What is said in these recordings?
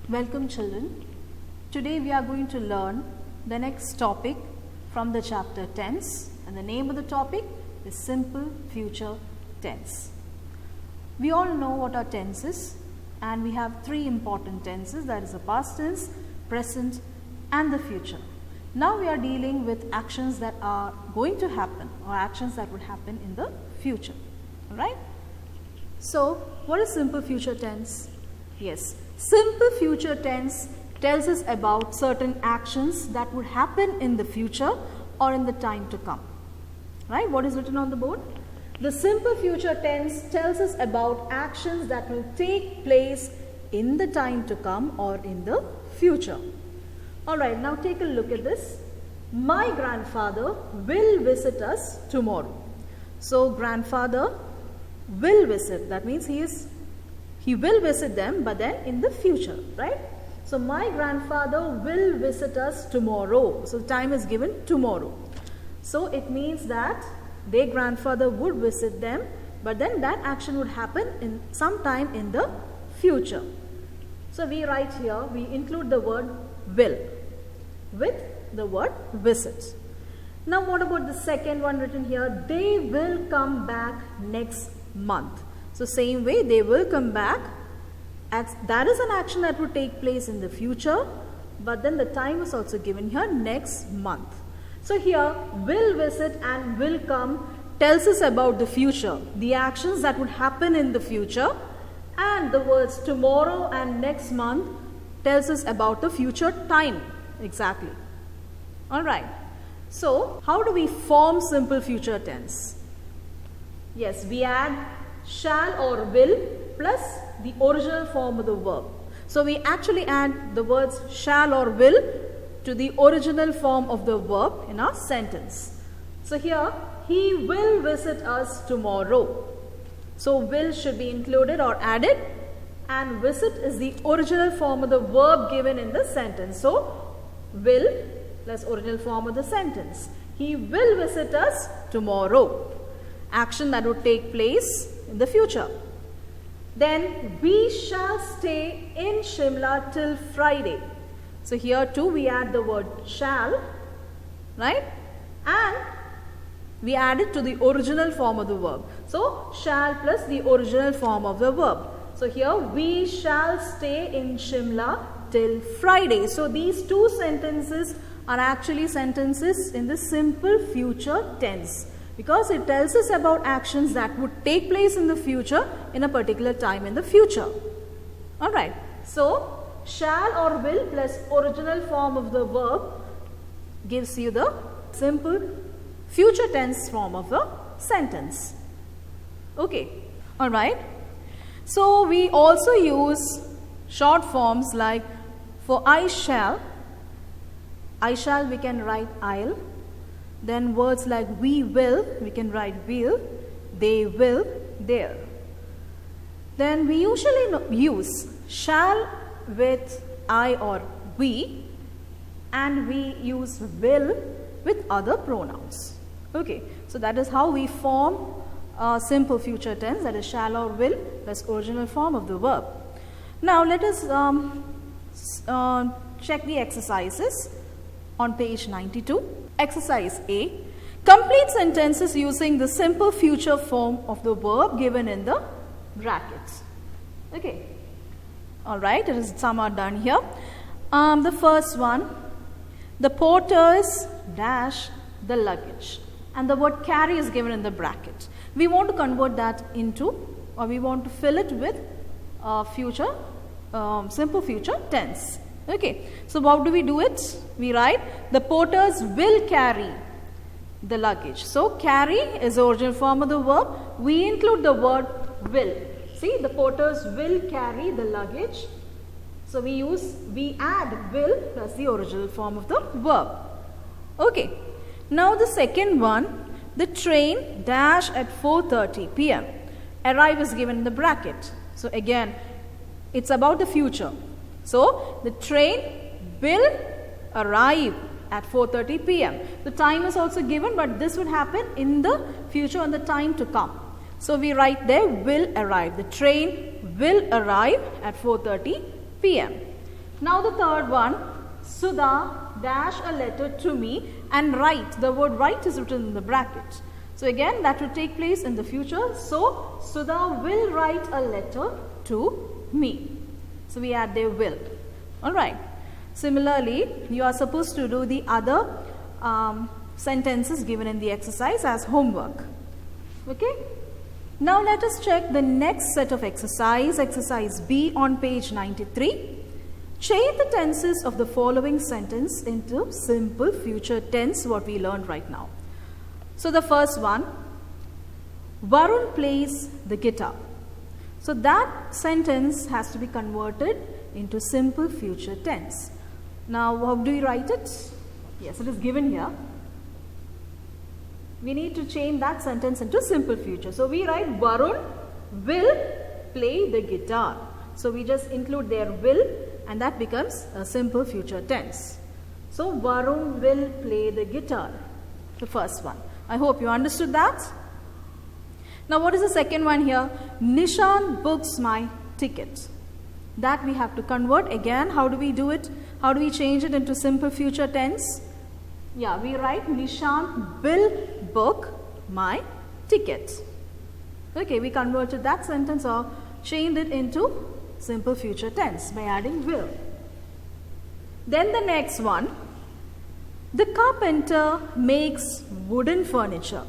Welcome children. Today we are going to learn the next topic from the chapter tense, and the name of the topic is simple future tense. We all know what are tenses, and we have three important tenses, that is the past tense, present and the future. Now we are dealing with actions that are going to happen or actions that would happen in the future. Alright? So what is simple future tense? Yes, simple future tense tells us about certain actions that would happen in the future or in the time to come. Right? What is written on the board? The simple future tense tells us about actions that will take place in the time to come or in the future. Alright, now take a look at this. My grandfather will visit us tomorrow. So grandfather will visit, that means he will visit them, but then in the future, right? So my grandfather will visit us tomorrow. So the time is given tomorrow. So it means that their grandfather would visit them, but then that action would happen in some time in the future. So we write here, we include the word will with the word visit. Now what about the second one written here? They will come back next month. So same way, they will come back. That is an action that would take place in the future, but then the time is also given here, next month. So here, will visit and will come tells us about the future, the actions that would happen in the future, and the words tomorrow and next month tells us about the future time exactly. Alright, so how do we form simple future tense? Yes, we add shall or will plus the original form of the verb. So we actually add the words shall or will to the original form of the verb in our sentence. So here, he will visit us tomorrow. So will should be included or added, and visit is the original form of the verb given in the sentence. So will plus original form of the sentence. He will visit us tomorrow. Action that would take place in the future. Then we shall stay in Shimla till Friday. So here too we add the word shall, right? And we add it to the original form of the verb. So shall plus the original form of the verb. So here we shall stay in Shimla till Friday. So these two sentences are actually sentences in the simple future tense, because it tells us about actions that would take place in the future in a particular time in the future. Alright, so shall or will plus original form of the verb gives you the simple future tense form of the sentence. Okay, alright. So we also use short forms like for I shall we can write I'll. Then words like we will, we can write will, they will, there. Then we usually use shall with I or we, and we use will with other pronouns. Okay, so that is how we form a simple future tense, that is shall or will plus original form of the verb. Now let us check the exercises on page 92. Exercise A. Complete sentences using the simple future form of the verb given in the brackets. Okay. Alright, some are done here. The first one. The porters dash the luggage. And the word carry is given in the bracket. We want to convert that into, or we want to fill it with future, simple future tense. Okay, so how do we do it? We write the porters will carry the luggage. So carry is the original form of the verb. We include the word will. See, the porters will carry the luggage. So we add will plus the original form of the verb. Okay, now the second one, the train dash at 4:30 p.m. Arrive is given in the bracket. So again, it's about the future. So the train will arrive at 4:30 p.m. The time is also given, but this would happen in the future and the time to come. So we write there will arrive. The train will arrive at 4:30 p.m. Now the third one, Sudha dash a letter to me and write. The word write is written in the bracket. So again that will take place in the future. So Sudha will write a letter to me. So we add their will. Alright. Similarly, you are supposed to do the other sentences given in the exercise as homework. Okay. Now let us check the next set of exercise, exercise B on page 93. Change the tenses of the following sentence into simple future tense, what we learned right now. So the first one, Varun plays the guitar. So that sentence has to be converted into simple future tense. Now how do we write it? Yes, it is given here. We need to change that sentence into simple future. So we write Varun will play the guitar. So we just include their will and that becomes a simple future tense. So Varun will play the guitar, the first one. I hope you understood that. Now what is the second one here? Nishan books my ticket. That we have to convert again. How do we do it? How do we change it into simple future tense? Yeah, we write Nishan will book my ticket. Okay, we converted that sentence or changed it into simple future tense by adding will. Then the next one, the carpenter makes wooden furniture.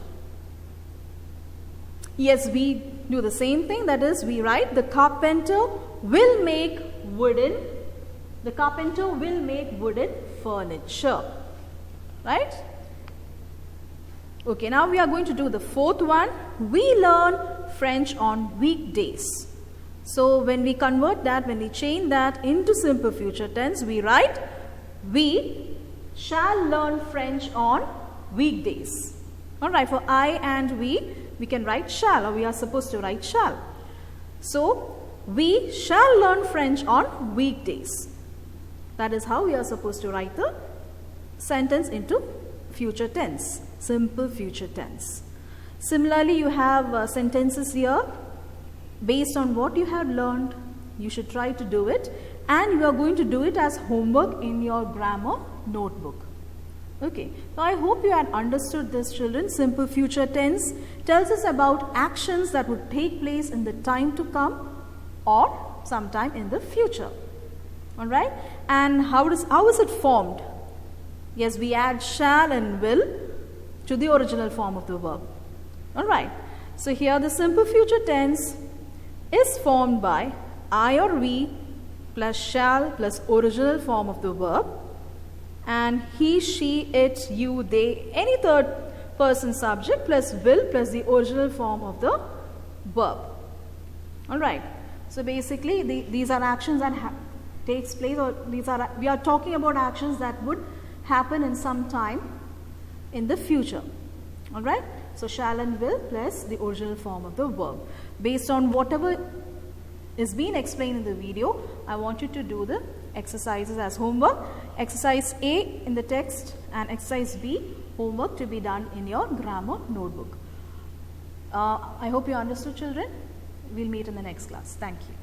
Yes, we do the same thing, that is we write the carpenter will make wooden furniture. Right? Okay, now we are going to do the fourth one. We learn French on weekdays. So when we convert that, when we change that into simple future tense, we write we shall learn French on weekdays. Alright, for I and we can write shall, or we are supposed to write shall. So we shall learn French on weekdays. That is how we are supposed to write the sentence into future tense, simple future tense. Similarly, you have sentences here. Based on what you have learned, you should try to do it, and you are going to do it as homework in your grammar notebook. Okay, so I hope you had understood this, children. Simple future tense tells us about actions that would take place in the time to come or sometime in the future. Alright, and how is it formed? Yes, we add shall and will to the original form of the verb. Alright, so here the simple future tense is formed by I or we plus shall plus original form of the verb, and he, she, it, you, they, any third person subject plus will plus the original form of the verb. Alright, so basically these are actions that takes place, or we are talking about actions that would happen in some time in the future. Alright, so shall and will plus the original form of the verb. Based on whatever is being explained in the video, I want you to do the exercises as homework. Exercise A in the text and exercise B homework to be done in your grammar notebook. I hope you understood, children. We'll meet in the next class. Thank you.